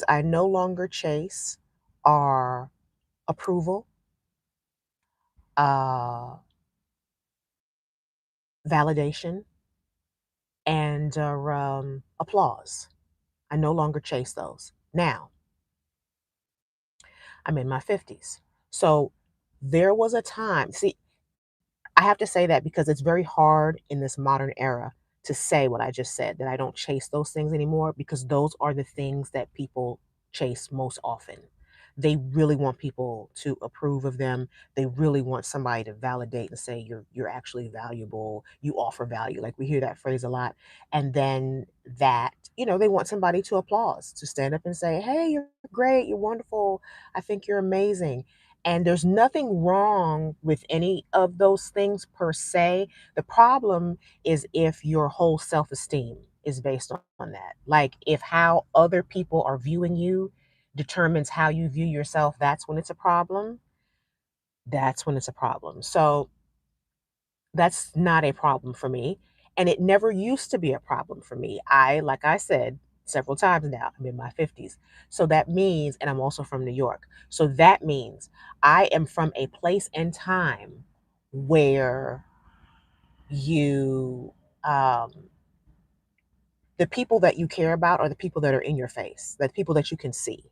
I no longer chase are approval, uh, validation, and applause. I no longer chase those. Now, I'm in my 50s. So there was a time, see, I have to say that because it's very hard in this modern era to say what I just said, that I don't chase those things anymore because those are the things that people chase most often. They really want people to approve of them. They really want somebody to validate and say you're actually valuable. You offer value. Like we hear that phrase a lot. And then that, they want somebody to applause, to stand up and say, "Hey, you're great. You're wonderful. I think you're amazing." And there's nothing wrong with any of those things per se. The problem is if your whole self esteem is based on that. Like if how other people are viewing you determines how you view yourself, that's when it's a problem. That's when it's a problem. So that's not a problem for me. And it never used to be a problem for me. Like I said several times now, I'm in my 50s. So that means, and I'm also from New York. So that means I am from a place and time where you, um, the people that you care about are the people that are in your face, the people that you can see.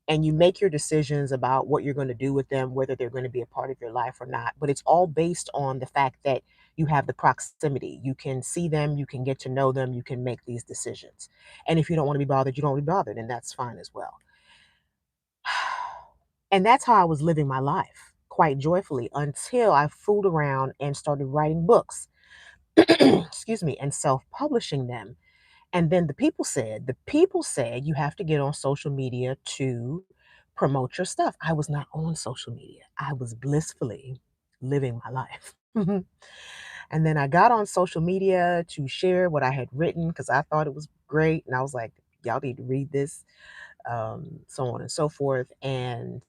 And you make your decisions about what you're going to do with them, whether they're going to be a part of your life or not. But it's all based on the fact that you have the proximity. You can see them, you can get to know them, you can make these decisions. And if you don't want to be bothered, you don't want to be bothered, and that's fine as well. And that's how I was living my life quite joyfully until I fooled around and started writing books, excuse me, and self publishing them. And then the people said you have to get on social media to promote your stuff. I was not on social media. I was blissfully living my life. And then I got on social media to share what I had written because I thought it was great. And I was like, y'all need to read this, so on and so forth. And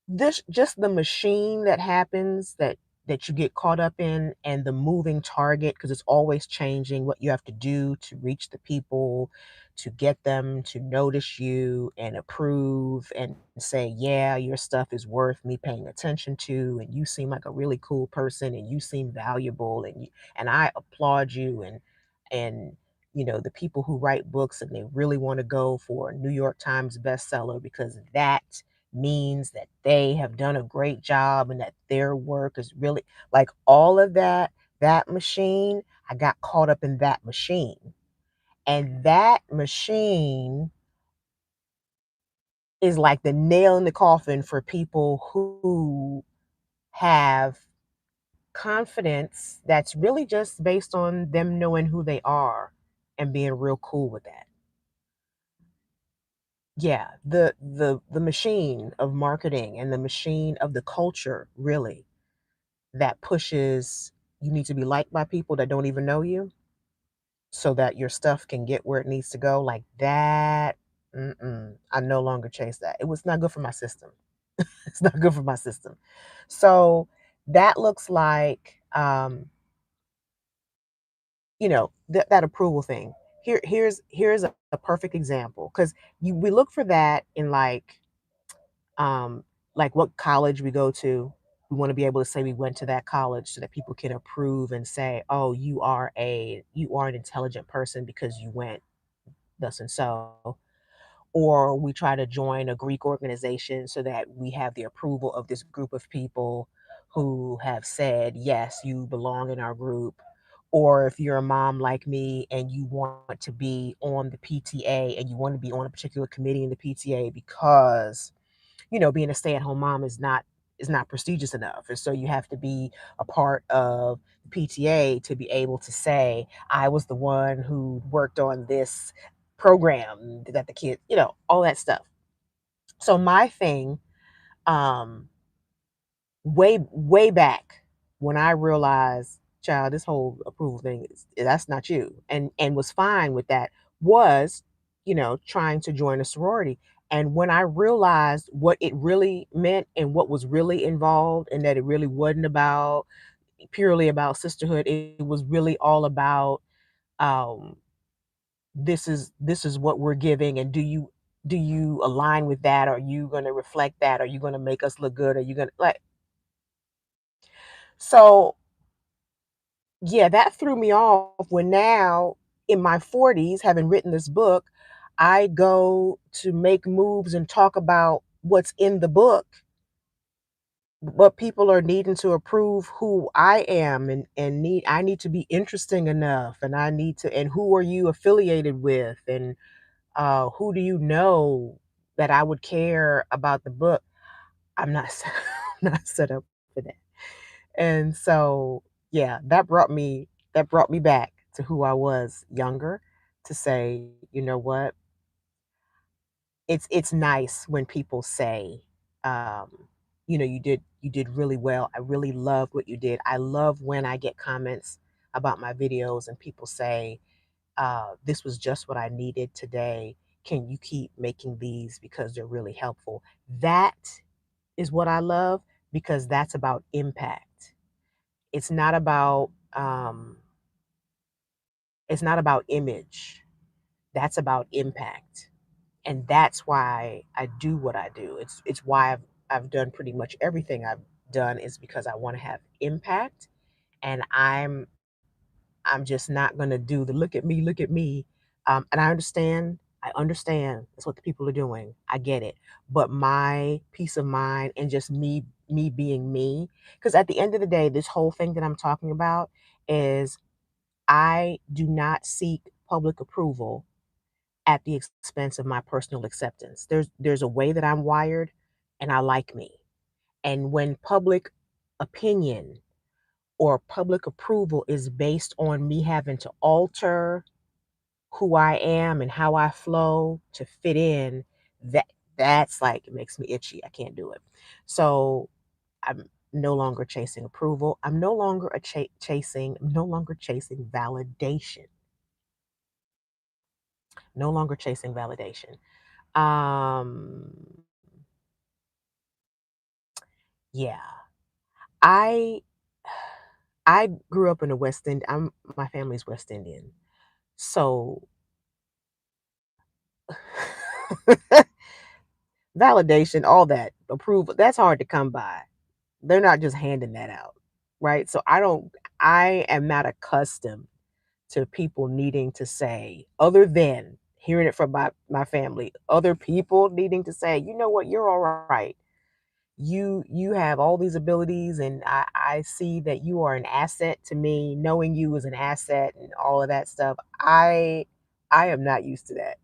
this just the machine that happens that you get caught up in, and the moving target because it's always changing what you have to do to reach the people, to get them to notice you and approve and say, yeah, your stuff is worth me paying attention to, and you seem like a really cool person, and you seem valuable, and I applaud you. And the people who write books and they really want to go for a New York Times bestseller because that means that they have done a great job and that their work is really like all of that machine. I got caught up in that machine. And that machine is like the nail in the coffin for people who have confidence that's really just based on them knowing who they are and being real cool with that. Yeah, the machine of marketing and the machine of the culture really that pushes you need to be liked by people that don't even know you so that your stuff can get where it needs to go like that. I no longer chase that. It was not good for my system. It's not good for my system. So that looks like that approval thing. Here's a perfect example because we look for that in um, like what college we go to. We want to be able to say we went to that college so that people can approve and say, "Oh, you are an intelligent person because you went thus and so." Or we try to join a Greek organization so that we have the approval of this group of people who have said, "Yes, you belong in our group." Or if you're a mom like me and you want to be on the PTA and you want to be on a particular committee in the PTA because being a stay-at-home mom is not prestigious enough. And so you have to be a part of the PTA to be able to say, I was the one who worked on this program that the kid, all that stuff. So my thing, um, way back when I realized, child, this whole approval thing that's not you, and was fine with that, was trying to join a sorority. And when I realized what it really meant and what was really involved, and that it really wasn't about purely about sisterhood, it was really all about um this is what we're giving, and Do you align with that? Are you going to reflect that? Are you going to make us look good? Are you going to like, so yeah, that threw me off when now in my 40s, having written this book, I go to make moves and talk about what's in the book, but people are needing to approve who I am, and I need to be interesting enough, and I need to, and who are you affiliated with, and who do you know that I would care about the book? I'm not I'm not set up for that. And so, yeah, that brought me back to who I was younger, to say, you know what? It's nice when people say, you did really well. I really loved what you did. I love when I get comments about my videos and people say, this was just what I needed today. Can you keep making these because they're really helpful? That is what I love, because that's about impact. It's not about it's not about image. That's about impact. And that's why I do what I do. It's why I've done pretty much everything I've done, is because I want to have impact, and I'm just not going to do the look at me, look at me. And I understand that's what the people are doing. I get it. But my peace of mind and just me being me, because at the end of the day, this whole thing that I'm talking about is, I do not seek public approval at the expense of my personal acceptance. There's a way that I'm wired, and I like me. And when public opinion or public approval is based on me having to alter who I am and how I flow to fit in, that that's like, it makes me itchy. I can't do it. So I'm no longer chasing approval. I'm no longer I'm no longer chasing validation. No longer chasing validation. Um yeah. I I grew up in the West End. My family's West Indian. So validation, all that approval, that's hard to come by. They're not just handing that out, right? So I am not accustomed to people needing to say, other than hearing it from my family, other people needing to say, you know what, you're all right. You have all these abilities, and I see that you are an asset to me. Knowing you is an asset and all of that stuff. I am not used to that.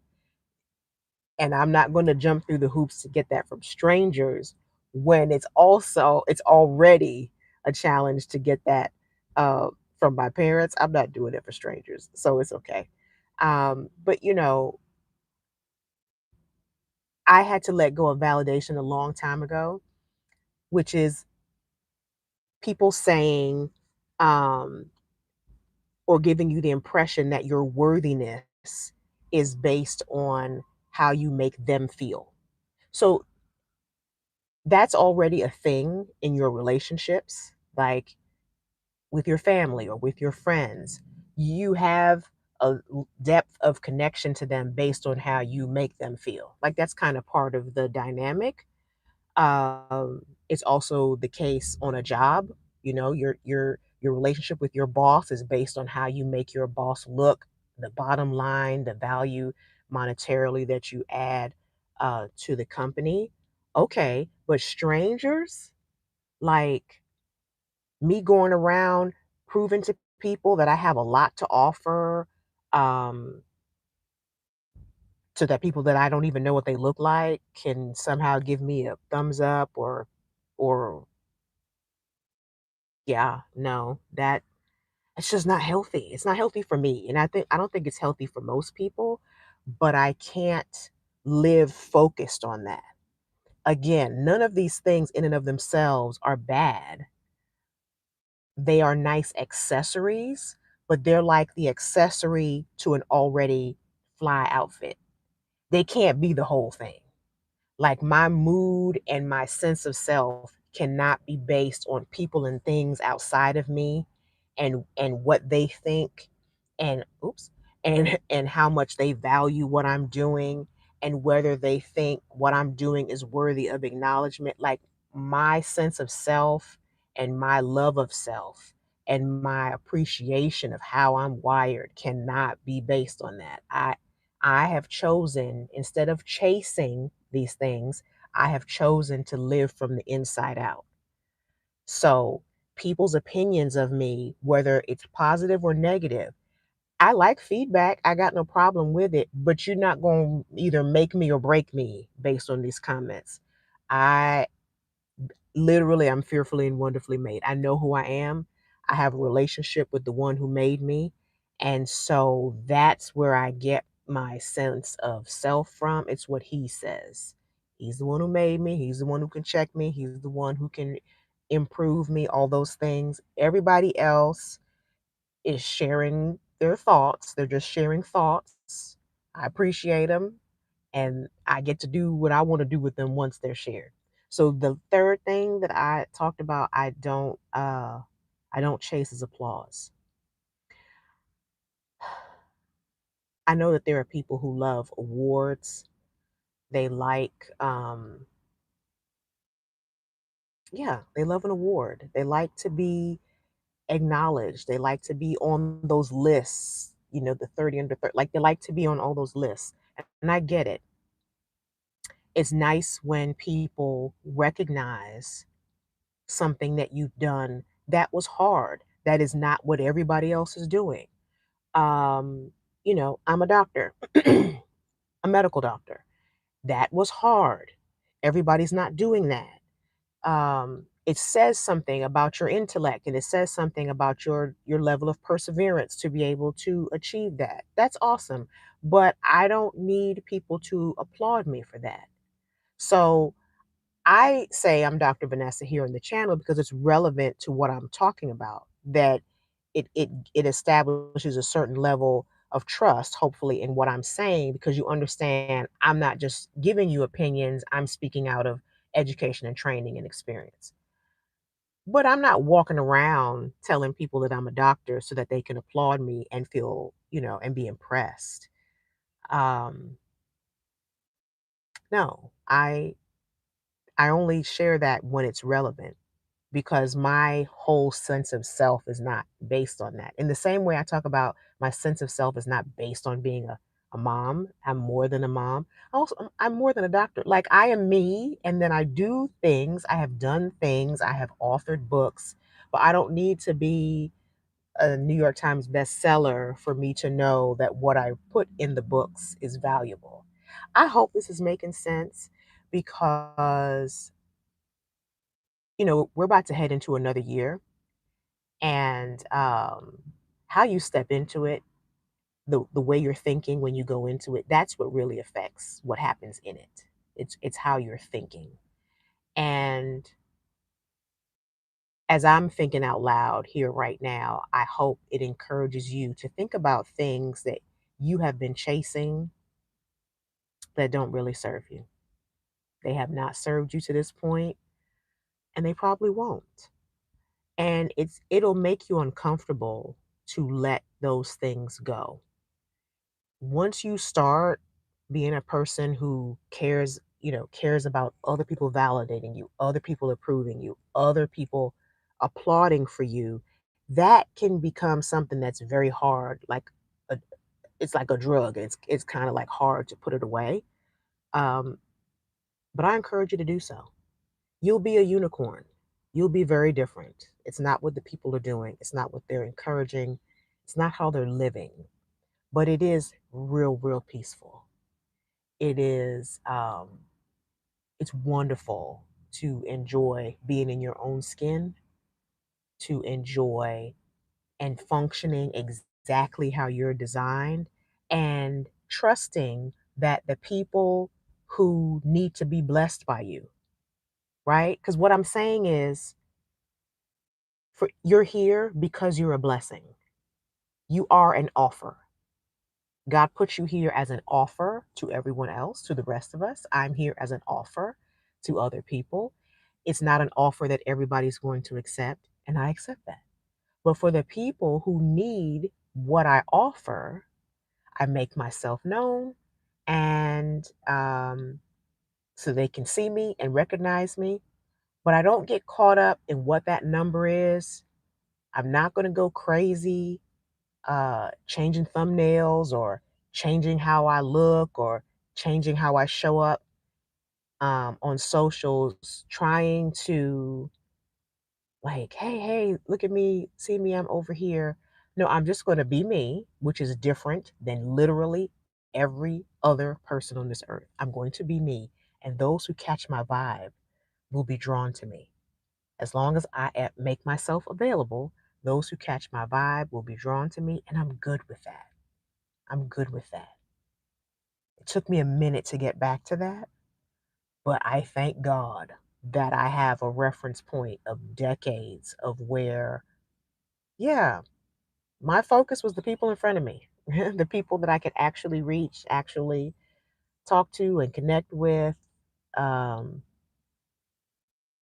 And I'm not going to jump through the hoops to get that from strangers, when it's already a challenge to get that from my parents. I'm not doing it for strangers, so it's okay. But I had to let go of validation a long time ago, which is people saying, um, or giving you the impression that your worthiness is based on how you make them feel. So that's already a thing in your relationships, like with your family or with your friends. You have a depth of connection to them based on how you make them feel. Like, that's kind of part of the dynamic. It's also the case on a job. Your relationship with your boss is based on how you make your boss look, the bottom line, the value monetarily that you add to the company. Okay, but strangers, like me going around proving to people that I have a lot to offer, um, so that people that I don't even know what they look like can somehow give me a thumbs up, or yeah, no, that it's just not healthy. It's not healthy for me. And I don't think it's healthy for most people, but I can't live focused on that. Again, none of these things in and of themselves are bad. They are nice accessories, but they're like the accessory to an already fly outfit. They can't be the whole thing. Like, my mood and my sense of self cannot be based on people and things outside of me, and what they think, and oops, and how much they value what I'm doing, and whether they think what I'm doing is worthy of acknowledgement. Like my sense of self and my love of self and my appreciation of how I'm wired cannot be based on that. I have chosen, instead of chasing these things, I have chosen to live from the inside out. So people's opinions of me, whether it's positive or negative, I like feedback. I got no problem with it, but you're not going to either make me or break me based on these comments. I literally, I'm fearfully and wonderfully made. I know who I am. I have a relationship with the one who made me. And so that's where I get my sense of self from. It's what he says. He's the one who made me. He's the one who can check me. He's the one who can improve me, all those things. Everybody else is sharing their thoughts. They're just sharing thoughts. I appreciate them, and I get to do what I want to do with them once they're shared. So the third thing that I talked about, I don't chase his applause. I know that there are people who love awards. They like yeah, they love an award. They like to be acknowledged. They like to be on those lists, the 30 under 30. Like they like to be on all those lists. And I get it. It's nice when people recognize something that you've done that was hard, that is not what everybody else is doing. Um, I'm a doctor, a medical doctor. That was hard. Everybody's not doing that. It says something about your intellect, and it says something about your level of perseverance to be able to achieve that. That's awesome. But I don't need people to applaud me for that. So I say I'm Dr. Vanessa here on the channel because it's relevant to what I'm talking about. That it establishes a certain level of trust, hopefully, in what I'm saying, because you understand I'm not just giving you opinions, I'm speaking out of education and training and experience. But I'm not walking around telling people that I'm a doctor so that they can applaud me and feel, and be impressed. Um, no, I only share that when it's relevant, because my whole sense of self is not based on that. In the same way I talk about my sense of self is not based on being a mom. I'm more than a mom. Also, I'm more than a doctor. Like I am me, and then I do things. I have done things. I have authored books, but I don't need to be a New York Times bestseller for me to know that what I put in the books is valuable. I hope this is making sense because we're about to head into another year, and how you step into it, the way you're thinking when you go into it, that's what really affects what happens in it. It's how you're thinking. And as I'm thinking out loud here right now, I hope it encourages you to think about things that you have been chasing that don't really serve you. They have not served you to this point, and they probably won't. And it'll make you uncomfortable to let those things go. Once you start being a person who cares about other people validating you, other people approving you, other people applauding for you, that can become something that's very hard. Like a, it's like a drug. It's kind of like hard to put it away. Um, but I encourage you to do so. You'll be a unicorn. You'll be very different. It's not what the people are doing. It's not what they're encouraging. It's not how they're living, but it is real, real peaceful. It is, it's wonderful to enjoy being in your own skin, to enjoy and functioning exactly how you're designed, and trusting that the people who need to be blessed by you, right? Because what I'm saying is, you're here because you're a blessing. You are an offer. God put you here as an offer to everyone else, to the rest of us. I'm here as an offer to other people. It's not an offer that everybody's going to accept, and I accept that. But for the people who need what I offer, I make myself known, and so they can see me and recognize me. But I don't get caught up in what that number is. I'm not going to go crazy changing thumbnails or changing how I look or changing how I show up on socials, trying to like, hey, look at me, see me, I'm over here. No, I'm just going to be me, which is different than literally every other person on this earth. I'm going to be me. And those who catch my vibe will be drawn to me. As long as make myself available, those who catch my vibe will be drawn to me. And I'm good with that. I'm good with that. It took me a minute to get back to that, but I thank God that I have a reference point of decades of where, yeah, my focus was the people in front of me, the people that I could actually reach, actually talk to and connect with, um,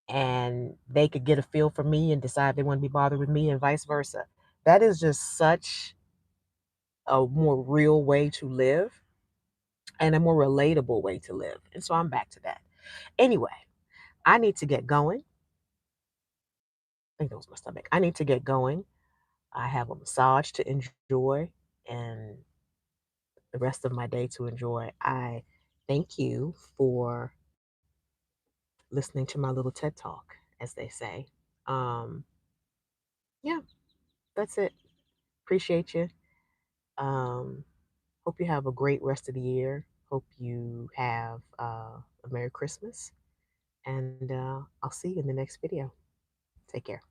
and they could get a feel for me and decide they want to be bothered with me and vice versa. That is just such a more real way to live and a more relatable way to live. And so I'm back to that. Anyway, I need to get going. I think that was my stomach. I need to get going. I have a massage to enjoy and the rest of my day to enjoy. I thank you for listening to my little TED talk, as they say. Um, yeah, that's it. Appreciate you. Um, hope you have a great rest of the year. Hope you have a Merry Christmas. And I'll see you in the next video. Take care.